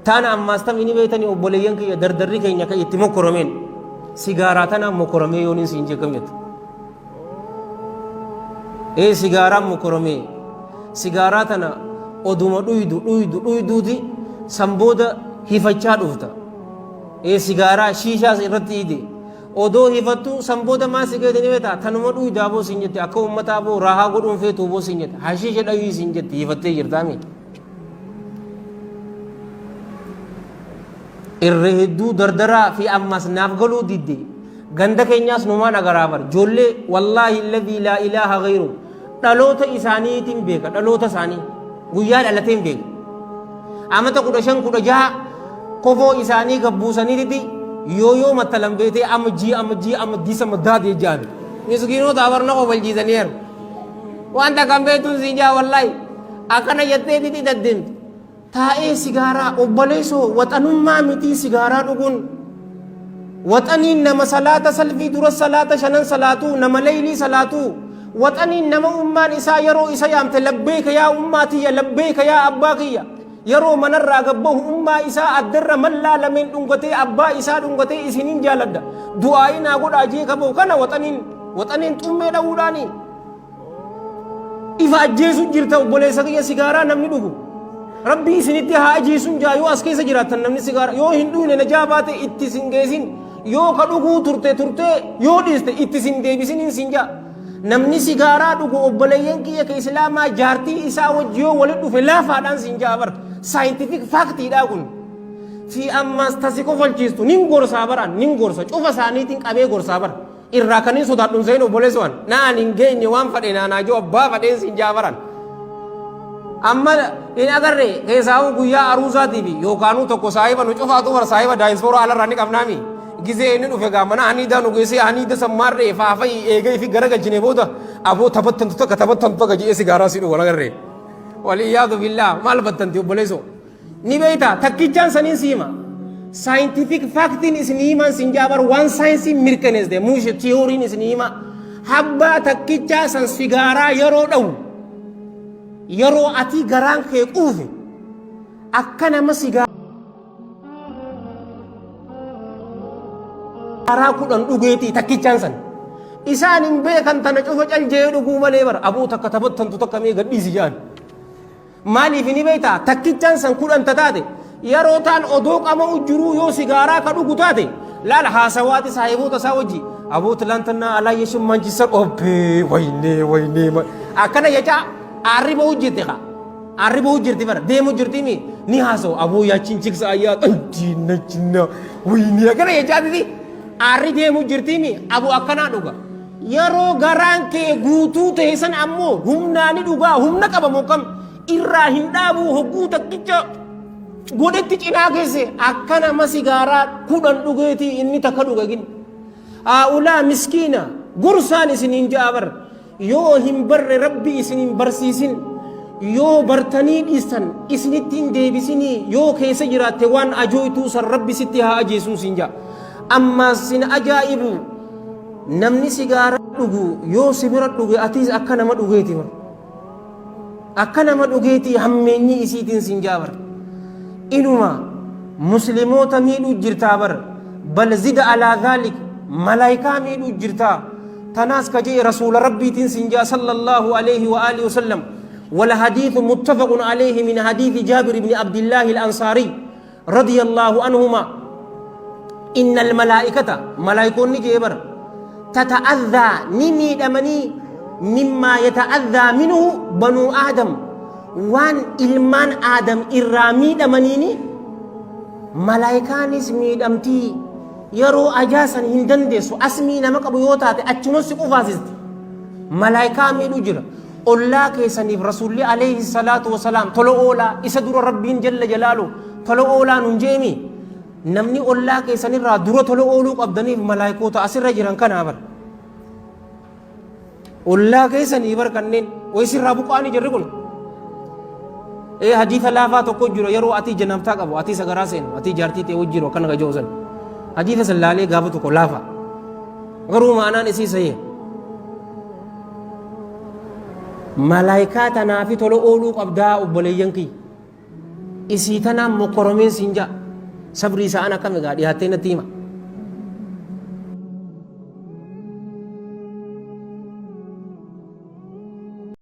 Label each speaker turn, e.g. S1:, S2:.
S1: تانا أما استمعني بيتني أبوليان كي دردري كي نكاي يتمو كرمين سيجاراتنا مكرمي يونين سينجي كميت إيه سيجارة مكرمي سيجاراتنا أدوما دويدو دي سامبودا هيفاتشاد وفتا إيه سيجارة شيشة سيرتي دي أدو هيفاتو سامبودا ما سيجارة نيوتا ثانوما دويدا بو سينجتي أكو أمتا بو راها قدوم في توبو سينجت حشيشة دوي سينجتي هيفاتي يرتامي الرهدو دردرا في أمس نافقلو ديدي غندك الناس نمان أغرابر جولي والله الذي لا إله غيره دلوت إساني تيم بيكا دلوت ساني ويال على تيم بيكا أما تقول شن كل جاه كفو إساني كبوساني ديدي يو متلم بيتي أم دي سمداد يجان مسكينو تابرنا قبل جيزانير وأنت كم بيتون سيجا والله أكنا يتني ديدي ددين taa'ee sigaaraa obboleessoo waxanummaa miti sigaaraa dhuguun waxaniin nama salaata salfii dura salaata shanan salaatuu nama leeylii salaatuu waxaniin nama ummaan isaa yeroo isa yaamte labbeeka yaa ummaa tiyya labbeeka yaa abbaa kiyya yeroo manarraa gabbahu ummaa isaa addarra mallaa lameen dhungatee abbaa isaa dhungatee isiniin jaaladda du'aayi naa godhaa jee kaboo kana waxaniin xummee dha'uudhaanii ifa ajjeesu jirta obboleessa kiyya sigaaraa namni dhugu ربي سنتي هاجي سنجا يو أسكي سجرات نمني سيجار يو هندو نجابات اتسنجيسين يو كدوغو ترتي يو ديست اتسنجي بسنين سنجا نمني سيجارا دوغو أبليين كي كإسلاما جارتي إسا وجيو ولدو في لا فادان سنجا بر scientific fact داغون في أما استسيكو فالجيستو نينغور سابران نينغور سا شوف سانيتين كابي غور سابر إرراكني سودات نزينو بوليسوان نا نينجين يوان فدينا ناجو أبا فدين سنجا بران أما إن أجرّي كيساو كويا أروزا تبي يوكانو تكو سايبا نشوفا تو سايبا دايسفورا على راني كابنامي gize inni dhufe gaamana ani daanu geesse ani da sammarre faafai eegay fi garaga jine booda abo tabattan tokka tabattan tokka jee sigara sidu wala garre waliyadu billah mal battanti obboleso ni beita takkichan sanin sima scientific fact in isnima sinjabar one science mirkanes de mush theory in isnima habba takkicha san sigara yaro daw yaro ati garan ke qufe akkana masiga arakudan dugeti takkichan san isanin be kan tan cufa calje dugu male bar abu takatabattan to takame gaddi sijan mali fini beita takkichan san kudan tatate yaro tan odo qama ujuru yo sigara ka dugu tate lal hasawati sahibu tasawaji abu talantana ala yeshum manchester ope wayne akana yacha arriba ujjete ka arriba ujjirti bar demu jirtimi ni haso abu ya cinchik sa ayat anjina wayne akana yacha di arri demu jirtimi abu akana duga yaro garanke guutu tesan ammo humnani duga humna qabamu kam irra hindabu hoggu takkicha godetti cina kese akana masigara kudan dugeti inni takaduga gin aula miskina gursan isinin jabar yo himbarre rabbi isinin barsisin yo bartani isan isnitin debisini yo kese jirate wan ajoytu sar rabbi sitti ha ajesu sinja amma sin ajaibu namni sigara dugu yo sibira dugu atis akkana ma dugeti bar akkana ma dugeti hammenni isitin sinjabar inuma muslimota midu jirta bar bal zid ala dhalik malaika midu jirta tanas kaje rasul rabbi tin sinja sallallahu alayhi wa alihi wasallam wal hadith muttafaqun alayhi min hadith jabir ibn abdullah al-ansari radiyallahu anhuma إن الملائكة ملائكون جبر تتأذى نمي دمني مما يتأذى منه بنو آدم وان إلمان آدم إرامي دمنيني ملائكان اسمي دمتي يرو أجاسا هندندس أسمي نمك بيوتات أتنوس قفازت ملائكة ميدو جرى الله كيسانيف رسول الله عليه الصلاة والسلام تلو أولا إسدر ربين جل جلاله تلو أولا ننجيمي namni ollaa keessanirraa dura tolo ooluu qabdaniif malaayikoota asirra jiran kana bar ollaa keessanii bar kanneen wayisirraa buqaanii jirri kun hadiisa laafaa tokko jiro yeroo ati janabtaa qabu ati sagaraa seenu ati jaartii ta'e wajjiro akkana gajoosan hadiisa sallaalee gaafa tokko laafa garuu maanaan isii sayee malaayikaa tanaafi tolo ooluu qabdaa obboleeyyan kiyya isii tanaan mokoromeen siin jaa sabrii isaa ana kam egaa dhiyaattee natti hima